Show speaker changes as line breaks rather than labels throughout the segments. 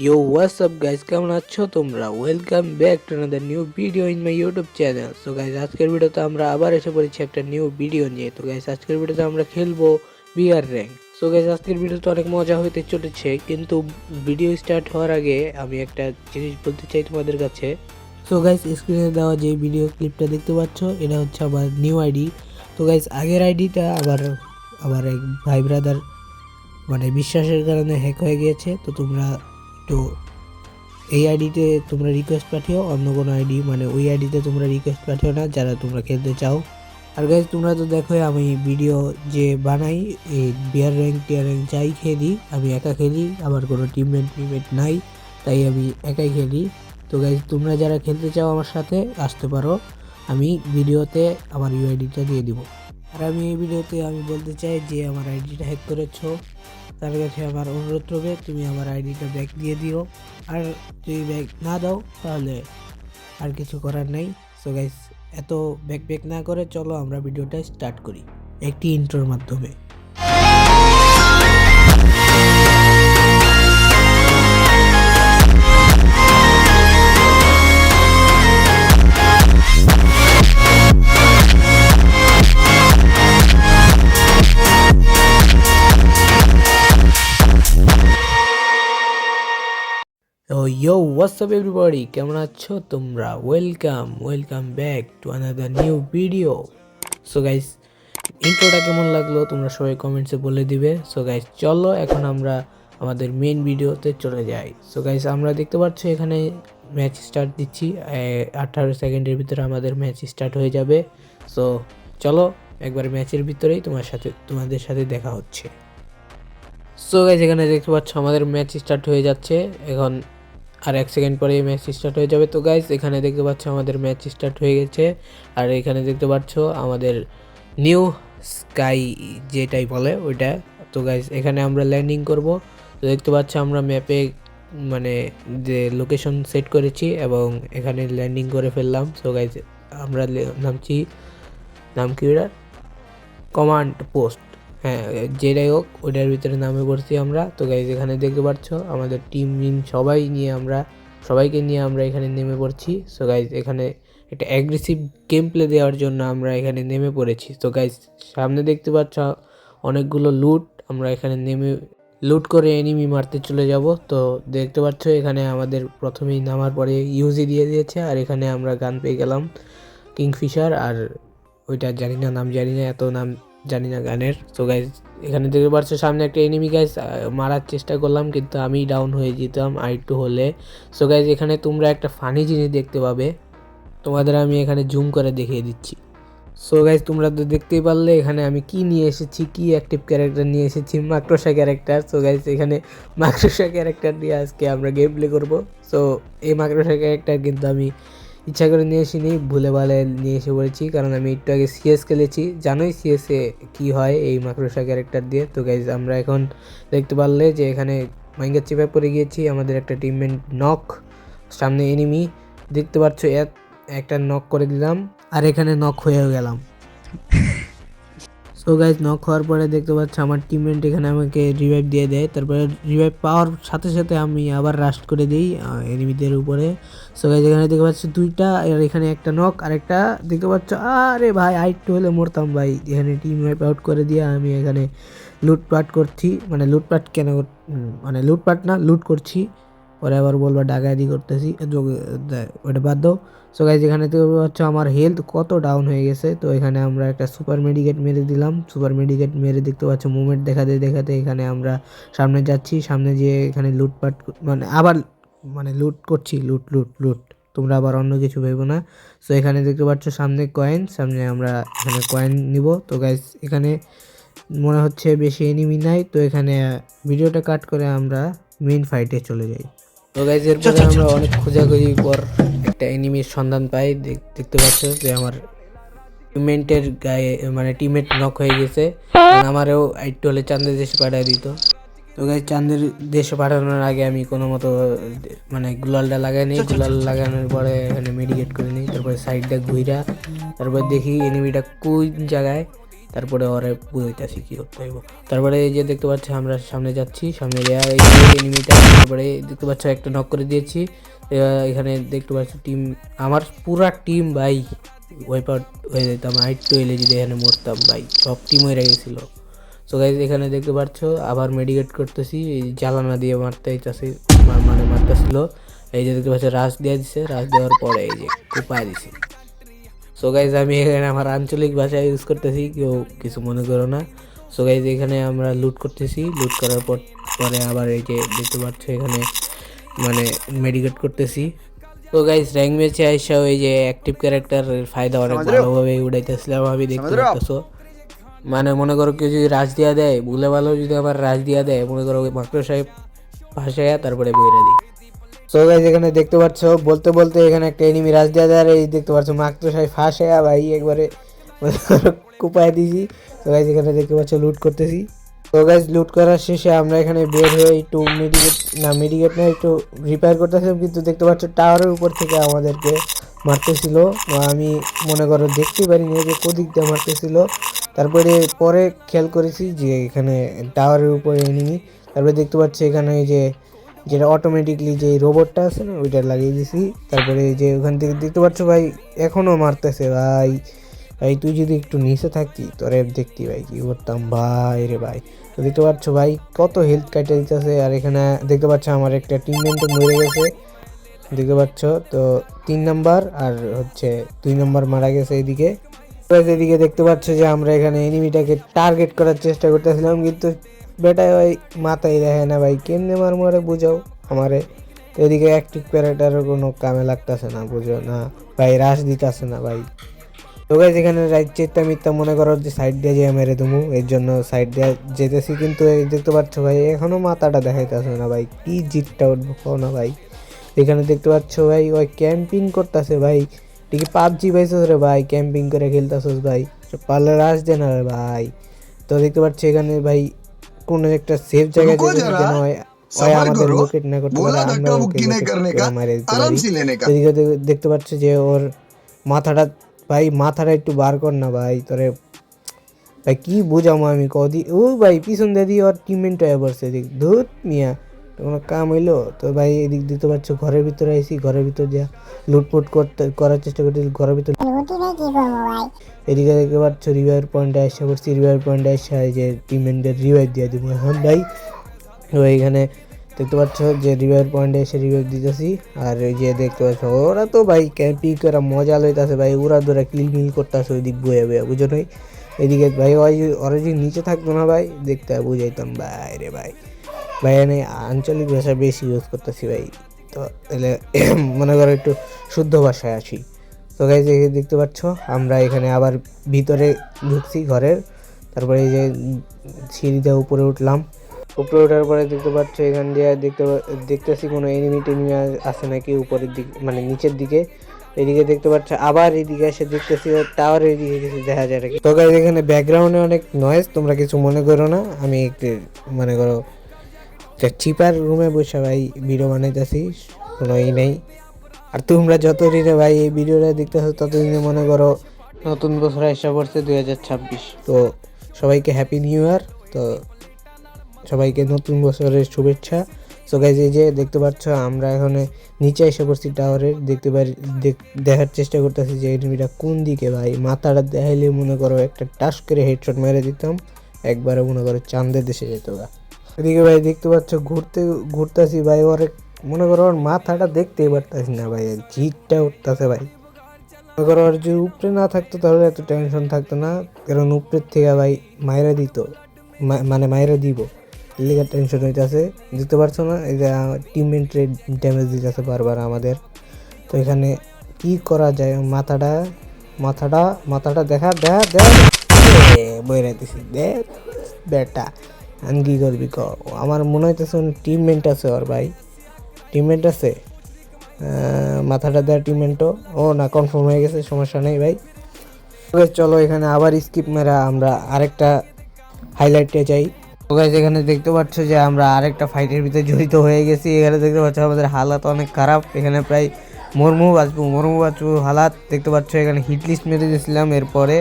Yo, what's up guys? কেমন আছো তোমরা? Welcome back to another new video in my YouTube channel. So guys, আজকের ভিডিওতে আমরা আবার এসে পড়েছি একটা নিউ ভিডিও নিয়ে। তো গাইস, আজকের ভিডিওতে আমরা খেলবো বিআর র্যাঙ্ক। সো গাইস, আজকের ভিডিওতে অনেক মজা হতে চলেছে, কিন্তু ভিডিও স্টার্ট হওয়ার আগে আমি একটা জিনিস বলতে চাই তোমাদের কাছে। সো গাইস, স্ক্রিনে দেওয়া যে ভিডিও ক্লিপটা দেখতে পাচ্ছ, এটা হচ্ছে আমার নিউ আইডি। তো গাইস, আগের আইডিটা আবার এক ভাই ব্রাদার বিশ্বাসের কারণে হ্যাক হয়ে গিয়েছে। তো তোমরা একটু এই আইডিতে তোমরা রিকোয়েস্ট পাঠিও, অন্য কোনো আইডি ওই আইডিতে তোমরা রিকোয়েস্ট পাঠিও না যারা তোমরা খেলতে চাও। আর গাইজ, তোমরা তো দেখো আমি ভিডিও যে বানাই, এই বিয়ার র্যাঙ্ক টিয়ার র্যাঙ্ক যাই খেলি আমি একা খেলি, আমার কোনো টিমমেট নাই, তাই আমি একাই খেলি। তো গাইজ, তোমরা যারা খেলতে চাও আমার সাথে আসতে পারো, আমি ভিডিওতে আমার ইউআইডিটা দিয়ে দিব। আর আমি এই ভিডিওতে আমি বলতে চাই যে আমার আইডিটা হ্যাক করেছো, তার কাছে আমার অনুরোধ রবে তুমি আমার আইডিটা ব্যাক দিয়ে দিও। আর যদি ব্যাক না দাও তাহলে আর কিছু করার নাই। সো গাইস, এত ব্যাক না করে চলো আমরা ভিডিওটা স্টার্ট করি একটি ইন্ট্রোর মাধ্যমে। Yo, what's up everybody? কেমন আছো তোমরা? Welcome back to another new video. So guys, ইন্ট্রোটা কেমন লাগলো তোমরা সবাই কমেন্টসে বলে দিবে। সো গাইস, চলো এখন আমরা আমাদের মেন ভিডিওতে চলে যাই। সো গাইস, আমরা দেখতে পাচ্ছ এখানে ম্যাচ স্টার্ট দিচ্ছি, 18 সেকেন্ডের ভিতরে আমাদের ম্যাচ স্টার্ট হয়ে যাবে। সো চলো একবার ম্যাচের ভিতরেই তোমাদের সাথে দেখা হচ্ছে। সো গাইস, এখানে দেখতে পাচ্ছ আমাদের ম্যাচ স্টার্ট হয়ে যাচ্ছে, এখন আর 1 সেকেন্ড পরে ম্যাচ স্টার্ট হয়ে যাবে। তো গাইস, এখানে দেখতে পাচ্ছ আমাদের ম্যাচ স্টার্ট হয়ে গেছে, আর এখানে দেখতে পাচ্ছ আমাদের নিউ স্কাই যেটাই বলে ওইটা। তো গাইস, এখানে আমরা ল্যান্ডিং করব। তো দেখতে পাচ্ছ আমরা ম্যাপে যে লোকেশন সেট করেছি এবং এখানে ল্যান্ডিং করে ফেললাম। সো গাইস, আমরা নাম কি ওটা, কমান্ড পোস্ট, হ্যাঁ যেটাই হোক ওইটার ভিতরে নামে পড়ছি আমরা। তো গাইজ, এখানে দেখতে পাচ্ছ আমাদের টিম সবাইকে নিয়ে আমরা এখানে নেমে পড়ছি। সো গাইজ, এখানে একটা অ্যাগ্রেসিভ গেম প্লে দেওয়ার জন্য আমরা এখানে নেমে পড়েছি। তো গাইজ, সামনে দেখতে পাচ্ছ অনেকগুলো লুট, আমরা এখানে নেমে লুট করে এনিমি মারতে চলে যাব। তো দেখতে পাচ্ছ এখানে আমাদের প্রথমেই নামার পরে ইউজি দিয়ে দিয়েছে, আর এখানে আমরা গান পেয়ে গেলাম কিংফিশার, আর ওইটা নাম জানি না, এত নাম জানি না গানের। সো গাইজ, এখানে দেখতে পাচ্ছ সামনে একটা এনিমি, গাইজ মারার চেষ্টা করলাম কিন্তু আমি ডাউন হয়ে যেতাম আর হলে। সো গাইজ, এখানে তোমরা একটা ফানি জিনিস দেখতে পাবে, তোমাদের আমি এখানে জুম করে দেখিয়ে দিচ্ছি। সো গাইজ, তোমরা তো দেখতেই পারলে এখানে আমি কি নিয়ে এসেছি, কি অ্যাক্টিভ ক্যারেক্টার নিয়ে এসেছি, মাকড়সা ক্যারেক্টার। সো গাইজ, এখানে মাকড়সা ক্যারেক্টার দিয়ে আজকে আমরা গেম প্লে করবো। সো এই মাকড়সা ক্যারেক্টার কিন্তু আমি ইচ্ছা করে নিয়ে আসিনি, ভুলে ভালে নিয়ে এসে পড়েছি, কারণ আমি একটু আগে সিএস খেলেছি, জানোই সিএসে কি হয় এই মাকড়সা ক্যারেক্টার দিয়ে। তো গাইজ, আমরা এখন দেখতে পারলে যে এখানে মাইঙ্গার চিপে পড়ে গিয়েছি, আমাদের একটা টিমমেট নক, সামনে এনিমি দেখতে পাচ্ছ, একটা নক করে দিলাম আর এখানে নক হয়েও গেলাম। সো গাইজ, নক হওয়ার পরে দেখতে পাচ্ছ আমার টিমমেট এখানে আমাকে রিভাইভ দিয়ে দেয়, তারপরে রিভাইভ পাওয়ার সাথে সাথে আমি আবার রাস্ট করে দিই এনিমিদের উপরে। সো গাইজ, এখানে দেখতে পাচ্ছ দুইটা, আর এখানে একটা নক, আর একটা দেখতে পাচ্ছ, আরে ভাই আরেকটু হলে মরতাম ভাই। এখানে টিম ওয়াইপ আউট করে দিয়ে আমি এখানে লুটপাট করছি, লুটপাট না, লুট করছি। পরে আবার বলবা ডাকাতি করতেছি, ওটা বাদ দাও। সো গাইজ, এখানে তো হচ্ছে আমার হেলথ কত ডাউন হয়ে গেছে। তো এখানে আমরা একটা সুপার মেডিকেট মেরে দিলাম, সুপার মেডিকেট মেরে দেখতে পাচ্ছ মুভমেন্ট দেখাতে এখানে আমরা সামনে যাচ্ছি, সামনে যেয়ে এখানে লুটপাট আবার লুট করছি, লুট, তোমরা আবার অন্য কিছু ভেবো না। সো এখানে দেখতে পাচ্ছ সামনে আমরা এখানে কয়েন নিব। তো গাইজ, এখানে মনে হচ্ছে বেশি এনিমি নাই, তো এখানে ভিডিওটা কাট করে আমরা মেইন ফাইটে চলে যাই। তো গাইজ, এরপরে আমরা অনেক খোঁজাখুঁজির পর একটা এনিমির সন্ধান পাই। দেখতে পাচ্ছ যে আমার টিমমেটের গায়ে টিমমেট নক হয়ে গেছে, আমারও একটু হলে চাঁদের দেশে পাঠিয়ে দিত। তো গাইজ, চাঁদের দেশে পাঠানোর আগে আমি কোনো মতো গুলালটা লাগাই নিই, গুলাল লাগানোর পরে এখানে মেডিকেট করে নিই, তারপরে সাইডটা ঘুইরা তারপর দেখি এনিমিটা কোন জায়গায়। তারপরে ওরে বুঝাইতেছি কী করতে হইব। তারপরে এই যে দেখতে পাচ্ছ আমরা সামনে যাচ্ছি, সামনে যাওয়া এই যে এনিমিটা, তারপরে দেখতে পাচ্ছ একটা নক করে দিয়েছি। এখানে দেখতে পাচ্ছ টিম, আমার পুরা টিম ভাই ওয়াইপ আউট হয়ে যেতাম, আইট্টু এলে যদি এখানে মরতাম ভাই, সব টিম হয়ে গেছিলো। সো গাইজ এখানে দেখতে পাচ্ছ আবার মেডিকেট করতেছি, এই জ্বালানা দিয়ে মারতে চাইছি, মানে মারতেছিল। এই যে দেখতে পাচ্ছ রাশ দিয়ে দিছে, রাশ দেওয়ার পরে এই যে কুপায় দিছি। সো গাইজ আমি এখানে আমার আঞ্চলিক ভাষা ইউজ করতেছি, কেউ কিছু মনে করো না। সো গাইজ এখানে আমরা লুট করতেছি, লুট করার পরে আবার এই যে দেখতে পাচ্ছ এখানে মানে মেডিকেট করতেছি। তো গাইজ র্যাঙ্ক ম্যাচে আইসাও এই যে অ্যাক্টিভ ক্যারেক্টারের ফায়দা অনেক ভালোভাবে উঠাইতেছিলাম আমি, দেখতে পাচ্ছ। মানে মনে করো কেউ যদি রাজ দিয়া দেয়, ভুলে ভালো যদি আবার রাজ দিয়া দেয়, মনে করো মাস্টার সাহেব ভাসাইয়া তারপরে বইরা দিই। সো গাইজ এখানে দেখতে পাচ্ছ বলতে বলতে এখানে একটা এনিমি রাজ দিয়া দেয়, এই দেখতে পাচ্ছ মাস্টার সাহেব ফাঁসাইয়া ভাই একবারে কুপায় দিয়েছি। তো গাইজ এখানে দেখতে পাচ্ছ লুট করতেছি। তো গাইজ লুট করার শেষে আমরা এখানে বের হয়ে একটু মেডিকেট না একটু রিপেয়ার করতেছিলাম, কিন্তু দেখতে পাচ্ছ টাওয়ারের উপর থেকে আমাদেরকে মারতেছিল। আমি মনে করো দেখতেই পারিনি যে কোদিক দিয়ে মারতেছিল। তারপরে পরে খেয়াল করেছি যে এখানে টাওয়ারের উপরে এনিমি। তারপরে দেখতে পাচ্ছি এখানে এই যে যেটা অটোমেটিকলি যে রোবটটা আছে না ওইটা লাগিয়ে দিছি। তারপরে এই যে ওখান থেকে দেখতে পাচ্ছ ভাই এখনও মারতেছে ভাই। ভাই তুই যদি একটু নিচে থাকতি তোরে দেখতি ভাই কি করতাম ভাই রে ভাই। তো দেখতে পাচ্ছ ভাই কত হেলথ কাটে দিতেছে। আর এখানে দেখতে পাচ্ছ আমার একটা টিমমেটও মরে গেছে, দেখতে পাচ্ছ। তো 3 নাম্বার আর হচ্ছে 2 নাম্বার মারা গেছে এদিকে। এদিকে দেখতে পাচ্ছ যে আমরা এখানে এনিমিটাকে টার্গেট করার চেষ্টা করতেছিলাম, কিন্তু বেটায় ভাই মাথায় দেখে না ভাই, কেমনে মারে বুঝাও আমারে। তো এদিকে অ্যাক্টিভ ক্যারেক্টারের কোনো কামে লাগতেছে না, বুঝো না ভাই, রাশ দিতেছে না ভাই। তো গাইজ এখানে রাইট চেতা মিথ্যা মনে করো যে সাইড দিয়ে যে মেরে দেবো, এর জন্য সাইড দিয়ে যেতেছি, কিন্তু এই দেখতে পাচ্ছ ভাই এখনও মাথাটা দেখাইতেছে না ভাই, কি জিতটা উঠবো না ভাই। এখানে দেখতে পাচ্ছ ভাই ওই ক্যাম্পিং করতেছে ভাই, ঠিকই পাবজি পাইছিস রে ভাই, ক্যাম্পিং করে খেলতেছিস ভাই, পারলে রাশ দে না রে ভাই। তো দেখতে পাচ্ছি এখানে ভাই কোনো একটা সেফ জায়গায় যেন হয় আমাদের লোকেট না করতে পারে, আমরা ওকে মারে দিতে পারি। এদিকে দেখতে পাচ্ছি যে ওর মাথাটা ভাই, মাথাটা একটু বার কর না ভাই, তোরে ভাই কি বুঝামো আমি কদি। ও ভাই পিছন দিয়ে দিয়ে ওর টিমমেন্ট হয়ে পড়ছে, এদিক ধুত মিয়া কোনো কাম হইলো। তো ভাই এদিক দিতে পারছো ঘরের ভিতরে আইসি, ঘরের ভিতর যা লুটপুট করার চেষ্টা করতে ঘরের ভিতরে। এদিকে দেখতে পাচ্ছ রিভাইভ পয়েন্টে আসা করছি, রিভাইভ পয়েন্টে আসা এই যে টিমমেন্টের রিভাইভ দিয়ে দিব এখন ভাই। তো এইখানে দেখতে পাচ্ছ যে রিভাইভ পয়েন্টে এসে রিভাইভ দিতেছি। আর এই যে দেখতে পাচ্ছ ওরা তো ভাই ক্যাম্পিং করে মজা লইতেছে ভাই, ওরা ধরে ক্লিন মিল করতেছে ওই দিক বয়ে বয়ে, বুঝো নাই। এদিকে ভাই ওরা যদি নিচে থাকতো না ভাই দেখতে বুঝাইতাম ভাই রে ভাই। ভাই এনে আঞ্চলিক ভাষা বেশি ইউজ করতেছি ভাই, তো তাহলে মনে করো একটু শুদ্ধ ভাষায় আসি। তো গাইজ দেখতে পাচ্ছ আমরা এখানে আবার ভিতরে ঢুকছি ঘরের। তারপরে এই যে সিঁড়িতে উপরে উঠলাম, উপরে ওঠার পরে দেখতে পাচ্ছ এখান দিয়ে দেখতেছি কোনো এনিমি টেনিমি আছে নাকি উপরের দিকে, মানে নিচের দিকে। এদিকে দেখতে পাচ্ছ আবার এদিকে এসে দেখতেছি টাওয়ার এদিকে কিছু দেখা যায় নাকি। তো গাইজ এখানে ব্যাকগ্রাউন্ডে অনেক নয়েজ, তোমরা কিছু মনে করো না, আমি একটু মনে করো চিপার রুমে বসে ভাই ভিডিও বানাইতেছি, কোনো নেই। আর তোমরা যতদিনে ভাই এই ভিডিওটা দেখতেছো ততদিনে মনে করো নতুন বছর এসে পড়ছে 2026। তো সবাইকে হ্যাপি নিউ ইয়ার, তো সবাইকে নতুন বছরের শুভেচ্ছা। সো গাইজ এই যে দেখতে পাচ্ছ আমরা এখন নিচে এসে পড়ছি টাওয়ারের, দেখার চেষ্টা করতেছি যে এনিমিটা কোন দিকে ভাই। মাথাটা দেখাইলে মনে করো একটা টাস করে হেডশট মেরে দিতাম, একবারে মনে করো চাঁদের দেশে যেত গা। এদিকে ভাই দেখতে পাচ্ছ ঘুরতেছি ভাই, ওর মনে করো ওর মাথাটা দেখতেই পারতাছি না ভাই, জিটটা উঠতেছে ভাই। মনে করো ওর যদি উপরে না থাকতো তাহলে এত টেনশন থাকতো না, কারণ উপরের থেকে ভাই মাইরা দিত, মানে মাইরা দিব, লিগার টেনশন হইতেছে। দেখতে পারছো না এই যে টিমমেন্টে ড্যামেজ দিতেছে বারবার আমাদের। তো এখানে কি করা যায়, মাথাটা দেখা বইরা দিছি দেখ বেটা, আমি কি করবি ক। আমার মনে হইতেছে টিমমেন্ট আছে ওর ভাই, টিমমেন্ট আছে, মাথাটা দেওয়ার টিমমেন্টও ও না কনফার্ম হয়ে গেছে, সমস্যা নেই ভাই। চলো এখানে আবার স্কিপ মেরা আমরা আরেকটা হাইলাইটে যাই। তো গাইস এখানে দেখতে পাচ্ছ যে আমরা আরেকটা ফাইটের ভিতরে জড়িত হয়ে গেছি। এখানে দেখতে পাচ্ছ আমাদের হালাত অনেক খারাপ, এখানে প্রায় মরমু বাঁচবো হালাত। দেখতে পাচ্ছ এখানে হিট লিস্ট মেরে দিয়েছিলাম, এরপরে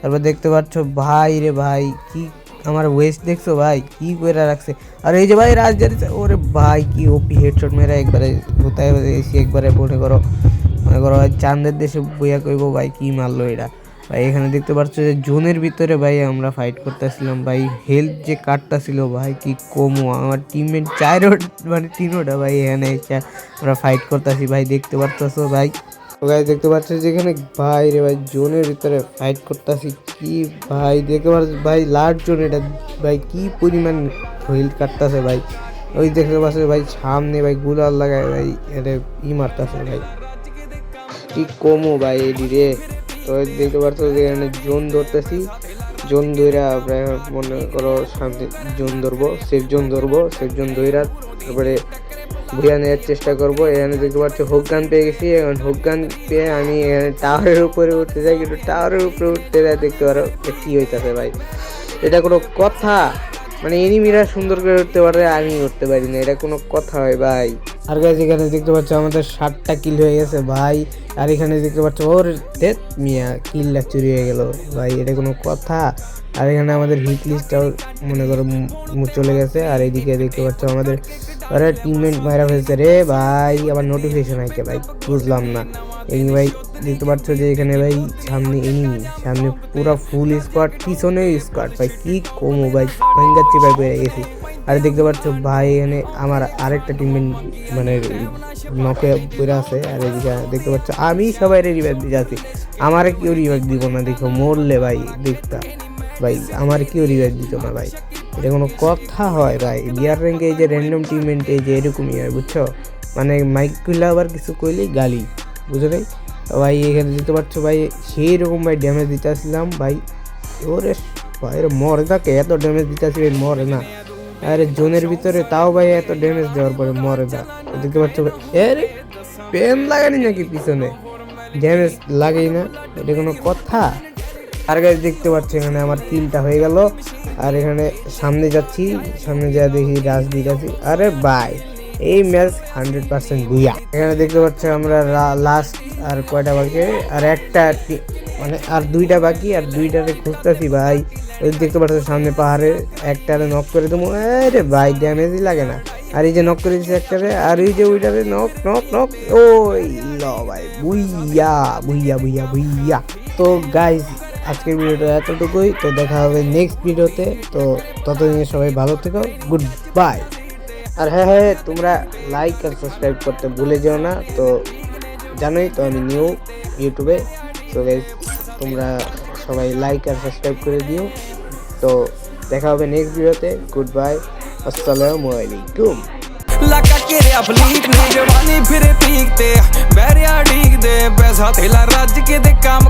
তারপর দেখতে পাচ্ছ ভাই রে ভাই কি আমার ওয়েস্ট দেখছো ভাই কি করে রাখছে। আর এই যে ভাই রাজধানী ওরে ভাই কি ওপি হেডশট মেরে একবারে কোথায় এসি একবারে মনে করো ভাই চাঁদের দেশে বইয়া কইবো ভাই কি মারলো এটা ভাই। এখানে দেখতে পাচ্ছ যে জোনের ভিতরে ভাই আমরা ফাইট করতেছিলাম ভাই, হেলথ যে কাটটা ছিল ভাই কি কমো, আমার টিমমেট মানে তিনোটা ভাই এখানে আমরা ফাইট করতেছি ভাই দেখতে পারতেছো ভাই। তো গাইস দেখতে পাচ্ছ যেখানে ভাই রে ভাই জোনের ভিতরে ফাইট করতেছি কি ভাই দেখতে পাচ্ছ ভাই লাস্ট জোন এটা ভাই কি পরিমাণ হেলথ কাটতেছে ভাই। ওই দেখতে পাচ্ছ ভাই সামনে ভাই গুলাল লাগায় ভাই এটা মারতেছে ভাই কি কমো ভাই এডি রে। তো দেখতে পাচ্ছ যে এখানে জোন ধরতেছি, জোন ধইরা আমরা মনে করো সামনে জোন ধরবো, সেফ জোন ধইরা তারপরে ভুয়া নেওয়ার চেষ্টা করবো। এখানে দেখতে পাচ্ছ হোক গান পেয়ে গেছি, এখন হোক গান পেয়ে আমি এখানে টাওয়ারের উপরে উঠতে যাই, কিন্তু টাওয়ারের উপরে উঠতে যাই দেখতে পারো কি হইতাছে ভাই, এটা কোনো কথা? মানে এনিমিরা সুন্দর করে উঠতে পারে আমি উঠতে পারি না, এটা কোনো কথা হয় ভাই? আর গাইস এখানে দেখতে পাচ্ছ আমাদের 7টা কিল হয়ে গেছে ভাই। আর এখানে দেখতে পাচ্ছ ওর ডেথ মিয়া কিলটা চুরি হয়ে গেল ভাই, এটা কোনো কথা? আর এখানে আমাদের হিট লিস্টটাও মনে করো চলে গেছে। আর এইদিকে দেখতে পাচ্ছ আমাদের আরে টিমমেট মারা ফেলছে রে ভাই, আবার নোটিফিকেশন আইছে ভাই বুঝলাম না। এই ভাই দেখতে পাচ্ছ যে এখানে ভাই সামনে এনিমি, সামনে পুরো ফুল স্কোয়াড, পিছনে স্কোয়াড ভাই কি কমো ভাই ভেঙ্গাচ্ছি ভাই পেয়ে গেছি। আর দেখতে পাচ্ছ ভাই এখানে আমার আরেকটা টিমমেট মানে নকে পড়ে আছে। আর এদিকে দেখতে পাচ্ছ আমি সবাই রিভাইভ দিয়ে যাচ্ছি, আমার কেউ রিভাইভ দিব না, দেখো মরলে ভাই দেখতা ভাই আমার কেউ রিভাইভ দিত না ভাই, এটা কোনো কথা হয় ভাই? বিয়ার র্যাঙ্কে এই যে র্যান্ডম টিমমেন্ট এই যে এরকমই হয় বুঝছো, মানে মাইক খুলে আবার কিছু কইলেই গালি, বুঝো নাই ভাই? এখানে দিতে পারছো ভাই সেই রকম ভাই ড্যামেজ দিতে আসলাম ভাই, ওরে ভাই মরে থাকে এত ড্যামেজ দিতে আসি মরে না। আরে জোনের ভিতরে তাও ভাই এত ড্যামেজ দেওয়ার পরে মরে না, দেখতে পাচ্ছ ভাই আরে পেন লাগানি নাকি পিছনে ড্যামেজ লাগেই না, এটা কোনো কথা? আর গাইস দেখতে পাচ্ছি এখানে আমার কিলটা হয়ে গেল। আর এখানে সামনে যাচ্ছি, সামনে যা দেখি রাজদীপ আছি, আরে ভাই এই ম্যাচ 100% বুয়া। এখানে দেখতে পাচ্ছি আমরা লাস্ট আর কয়টা বাকি, আর একটা মানে আর দুইটা বাকি, আর দুইটারে খুঁজতেছি ভাই। ওই দেখতে পাচ্ছ সামনে পাহাড়ে একটারে নক করে দেবো, আরে ভাই ড্যামেজই লাগে না। আর এই যে নক করে দিচ্ছে একটারে, আর এই যে ওইটারে নক নক নক, ওই ল ভাই বুইয়া বুইয়া বুইয়া বুইয়া। তো গাইস আজকের ভিডিওটা এতটুকুই, তো দেখা হবে নেক্সট ভিডিওতে। তো ততদিনে সবাই ভালো থেকো, গুড বাই। আর হ্যাঁ তোমরা লাইক আর সাবস্ক্রাইব করতে ভুলে যেও না, তো জানোই তো আমি নিউ ইউটিউবে। তো গাইস তোমরা সবাই লাইক আর সাবস্ক্রাইব করে দিও। তো দেখা হবে নেক্সট ভিডিওতে, গুড বাই, আসসালামু আলাইকুম।
लगा के फलीक ने जवानी फिरे पीक ते बैरिया ठीक दे पैसा थेला रज के दे काम